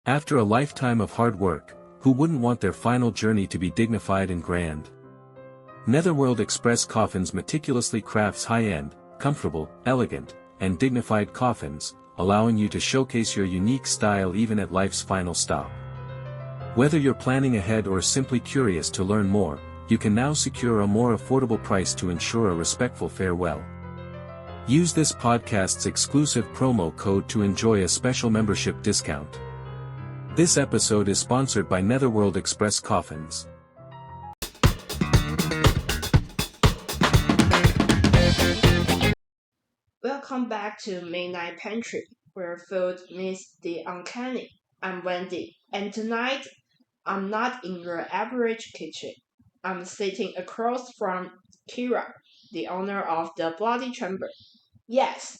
After a lifetime of hard work, who wouldn't want their final journey to be dignified and grand? Netherworld Express Coffins meticulously crafts high-end, comfortable, elegant, and dignified coffins, allowing you to showcase your unique style even at life's final stop. Whether you're planning ahead or simply curious to learn more, you can now secure a more affordable price to ensure a respectful farewell. Use this podcast's exclusive promo code to enjoy a special membership discount. This episode is sponsored by Netherworld Express Coffins. Welcome back to Midnight Pantry, where food meets the uncanny. I'm Wendy, and tonight I'm not in your average kitchen. I'm sitting across from Kira, the owner of the Bloody Chamber. Yes,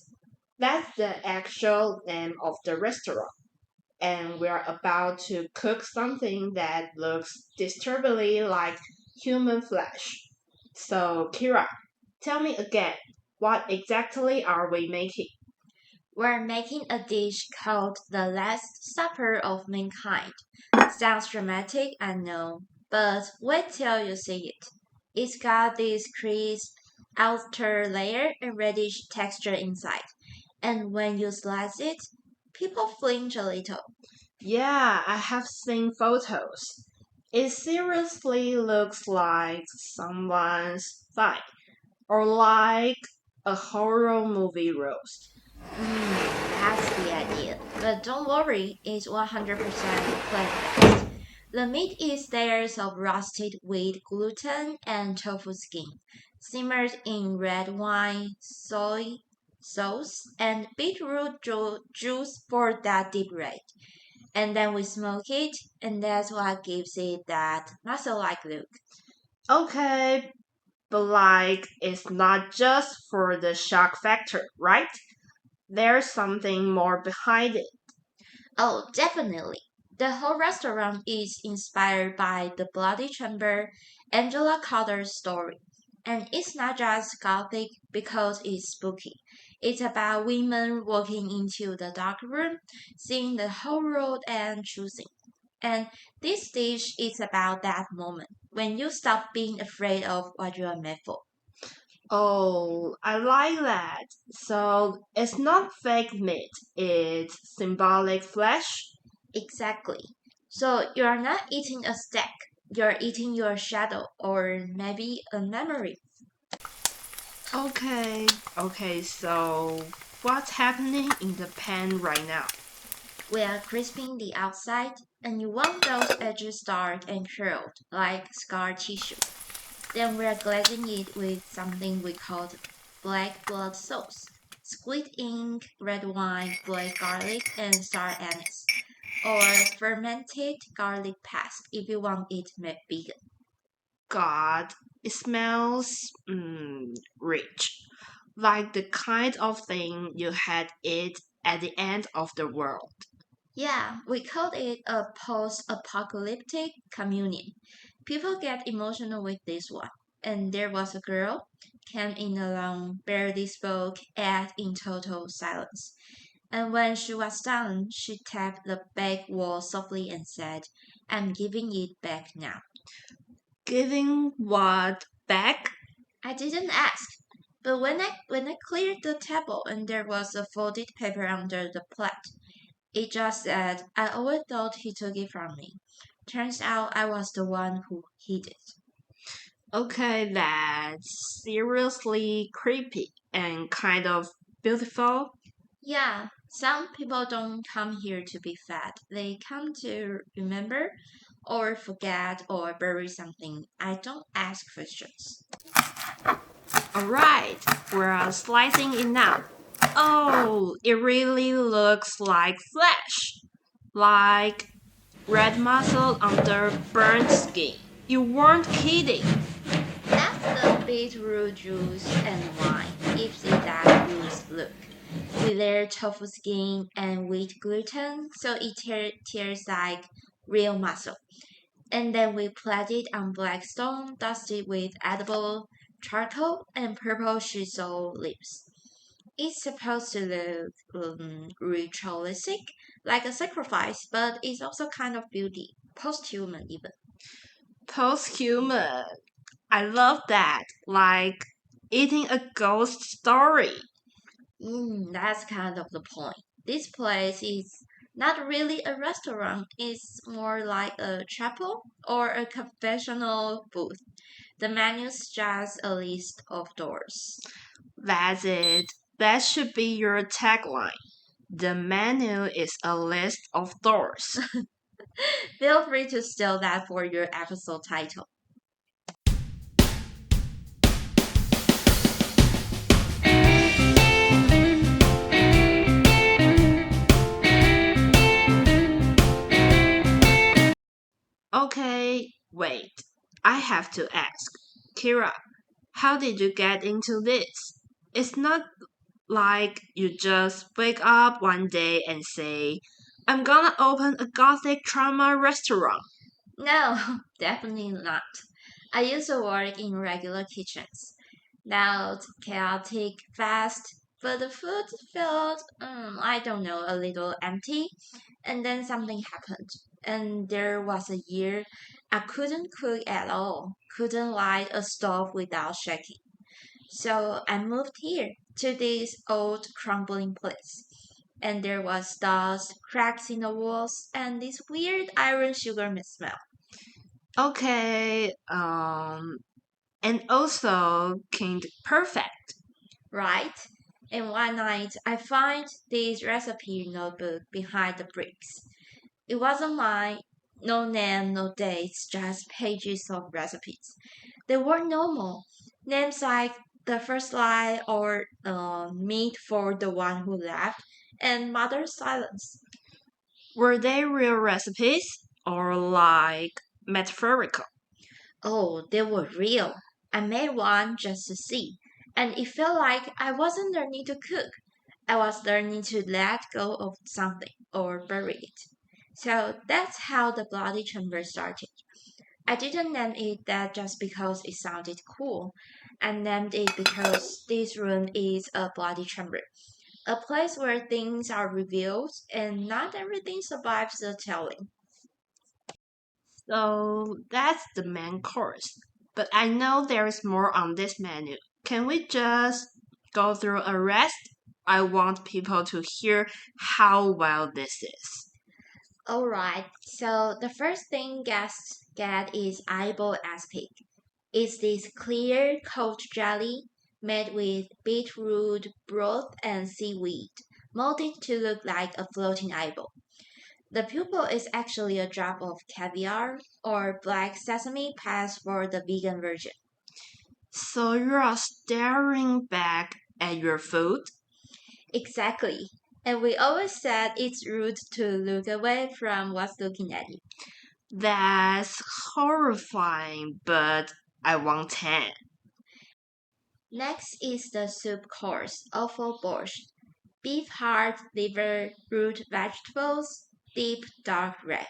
that's the actual name of the restaurant, and we're about to cook something that looks disturbingly like human flesh. So, Kira, tell me again, what exactly are we making? We're making a dish called the Last Supper of Mankind. Sounds dramatic, I know, but wait till you see it. It's got this crisp outer layer and reddish texture inside, and when you slice it, people flinch a little. Yeah, I have seen photos. It seriously looks like someone's thigh, or like a horror movie roast. That's the idea. But don't worry, it's 100% plant-based. The meat is layers of roasted wheat gluten and tofu skin, simmered in red wine, soy sauce, and beetroot juice for that deep red. And then we smoke it, and that's what gives it that muscle-like look. Okay, but like, it's not just for the shock factor, right? There's something more behind it. Oh, definitely. The whole restaurant is inspired by the Bloody Chamber, Angela Carter's story. And it's not just gothic because it's spooky. It's about women walking into the dark room, seeing the whole world and choosing. And this dish is about that moment when you stop being afraid of what you are made for. Oh, I like that. So it's not fake meat, it's symbolic flesh. Exactly. So you're not eating a steak, you're eating your shadow or maybe a memory. Okay, so what's happening in the pan right now? We are crisping the outside, and you want those edges dark and curled like scar tissue. Then we are glazing it with something we call black blood sauce. Squid ink, red wine, black garlic, and star anise. Or fermented garlic paste if you want it made vegan. God, it smells rich. Like the kind of thing you had it at the end of the world. Yeah, we called it a post-apocalyptic communion. People get emotional with this one. And there was a girl, came in alone, barely spoke, ate in total silence. And when she was done, she tapped the back wall softly and said, I'm giving it back now. Giving what back? I didn't ask. But when I cleared the table and there was a folded paper under the plate, it just said, I always thought he took it from me. Turns out I was the one who hid it. Okay, that's seriously creepy and kind of beautiful. Yeah, some people don't come here to be fed. They come to remember or forget or bury something. I don't ask questions. Alright, we're slicing it now. Oh, it really looks like flesh. Like red muscle under burnt skin. You weren't kidding. That's the beetroot juice and wine. Gives it that juice look. We layer tofu skin and wheat gluten so it tears like real muscle. And then we plait it on black stone dusted with edible charcoal and purple shiso leaves. It's supposed to look ritualistic, like a sacrifice, but it's also kind of beauty, post-human even. Post-human. I love that. Like eating a ghost story. That's kind of the point. This place is not really a restaurant, it's more like a chapel or a confessional booth. The menu's just a list of doors. That's it. That should be your tagline. The menu is a list of doors. Feel free to steal that for your episode title. Okay, wait. I have to ask. Kira, how did you get into this? It's not like you just wake up one day and say, I'm gonna open a gothic trauma restaurant. No, definitely not. I used to work in regular kitchens. Loud, chaotic, fast, but the food felt, I don't know, a little empty. And then something happened. And there was a year I couldn't cook at all, couldn't light a stove without shaking. So I moved here to this old crumbling place. And there was dust, cracks in the walls, and this weird iron sugar smell. Okay, and also Kind Perfect. Right? And one night I find this recipe notebook behind the bricks. It wasn't mine, no name, no dates, just pages of recipes. They were normal. Names like the first line or meat for the one who left, and mother's silence. Were they real recipes or like metaphorical? Oh, they were real. I made one just to see, and it felt like I wasn't learning to cook. I was learning to let go of something or bury it. So that's how the Bloody Chamber started. I didn't name it that just because it sounded cool. I named it because this room is a bloody chamber, a place where things are revealed and not everything survives the telling. So that's the main course. But I know there is more on this menu. Can we just go through a rest? I want people to hear how well this is. Alright, so the first thing guests get is eyeball aspic. It's this clear cold jelly made with beetroot broth and seaweed, molded to look like a floating eyeball. The pupil is actually a drop of caviar or black sesame paste for the vegan version. So you are staring back at your food? Exactly. And we always said it's rude to look away from what's looking at you. That's horrifying, but I want 10. Next is the soup course, offal borscht. Beef heart, liver, root vegetables, deep dark red.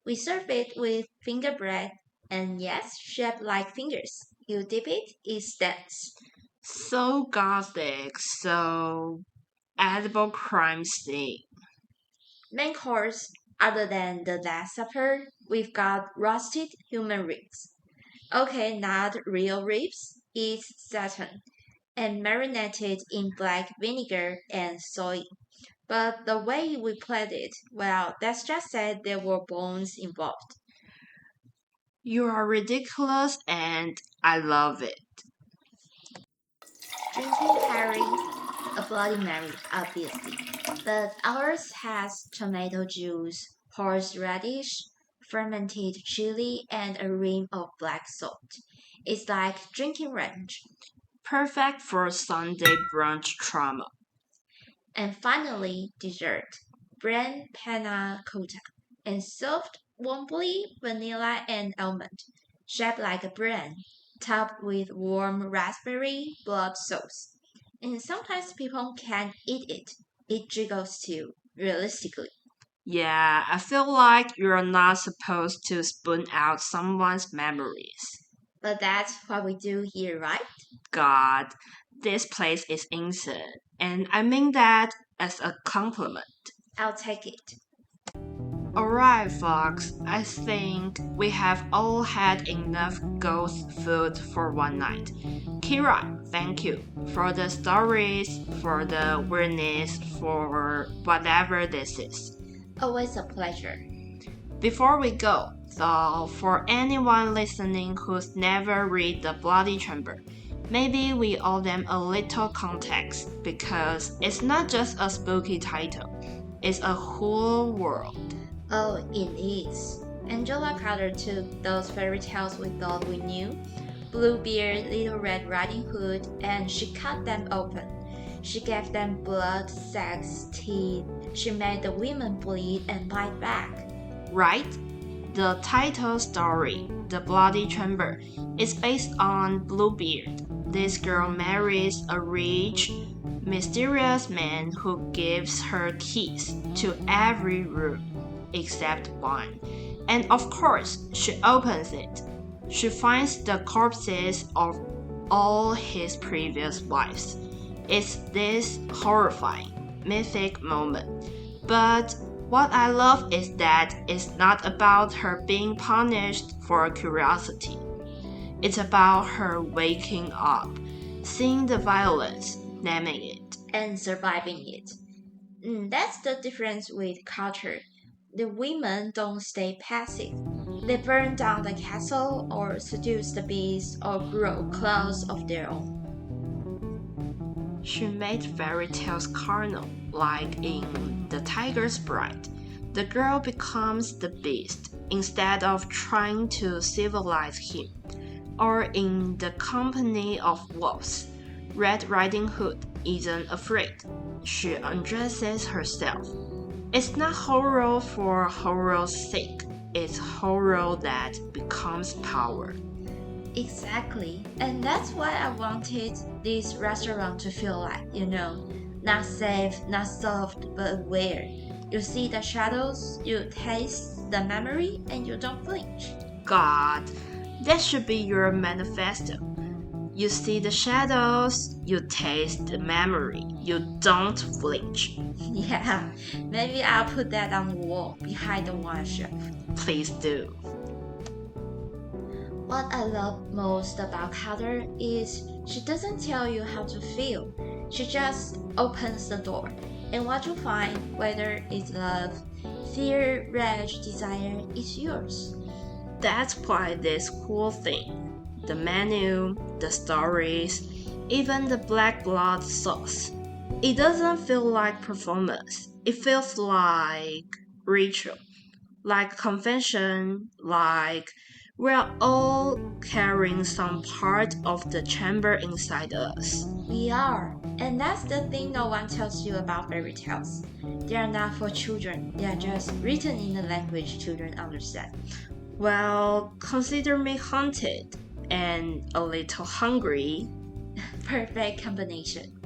We serve it with finger bread, and yes, shaped like fingers. You dip it, it's dense. So gothic, so edible crime scene. Main course, other than the Last Supper, we've got roasted human ribs. Okay, not real ribs, it's satin, and marinated in black vinegar and soy. But the way we played it, well, let's just say there were bones involved. You are ridiculous and I love it. Drinking Harry, a Bloody Mary, obviously. But ours has tomato juice, horseradish, fermented chili, and a rim of black salt. It's like drinking ranch. Perfect for Sunday brunch trauma. And finally, dessert. Brand panna cotta. And soft, wobbly vanilla and almond. Shaped like a brand. Topped with warm raspberry blood sauce. And sometimes people can't eat it. It jiggles too, realistically. Yeah, I feel like you're not supposed to spoon out someone's memories. But that's what we do here, right? God, this place is insane. and I mean that as a compliment. I'll take it. Alright, folks, I think we have all had enough ghost food for one night. Kira, thank you for the stories, for the weirdness, for whatever this is. Always a pleasure. Before we go, though, for anyone listening who's never read The Bloody Chamber, maybe we owe them a little context because it's not just a spooky title, it's a whole world. Oh, it is. Angela Carter took those fairy tales we thought we knew, Bluebeard, Little Red Riding Hood, and she cut them open. She gave them blood, sex, teeth. She made the women bleed and bite back. Right? The title story, The Bloody Chamber, is based on Bluebeard. This girl marries a rich, mysterious man who gives her keys to every room except one. And of course, she opens it. She finds the corpses of all his previous wives. It's this horrifying, mythic moment. But what I love is that it's not about her being punished for curiosity. It's about her waking up, seeing the violence, naming it, and surviving it. That's the difference with culture. The women don't stay passive. They burn down the castle or seduce the beast or grow claws of their own. She made fairy tales carnal, like in The Tiger's Bride. The girl becomes the beast instead of trying to civilize him. Or in The Company of Wolves, Red Riding Hood isn't afraid. She undresses herself. It's not horror for horror's sake. It's horror that becomes power. Exactly. And that's why I wanted this restaurant to feel like, not safe, not soft, but aware. You see the shadows, you taste the memory, and you don't flinch. God, that should be your manifesto. You see the shadows, you taste the memory, you don't flinch. Yeah, maybe I'll put that on the wall behind the wine shelf. Please do. What I love most about Carter is she doesn't tell you how to feel. She just opens the door, and what you find, whether it's love, fear, rage, desire, is yours. That's why this cool thing, the menu, the stories, even the black blood sauce, it doesn't feel like performance. It feels like ritual, like convention, like we're all carrying some part of the chamber inside us. We are, and that's the thing no one tells you about fairy tales. They are not for children, they are just written in a language children understand. Well, consider me haunted and a little hungry. Perfect combination.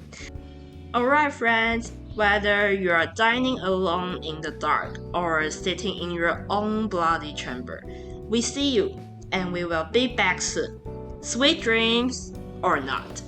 Alright, friends, whether you are dining alone in the dark or sitting in your own bloody chamber, we see you and we will be back soon. Sweet dreams or not.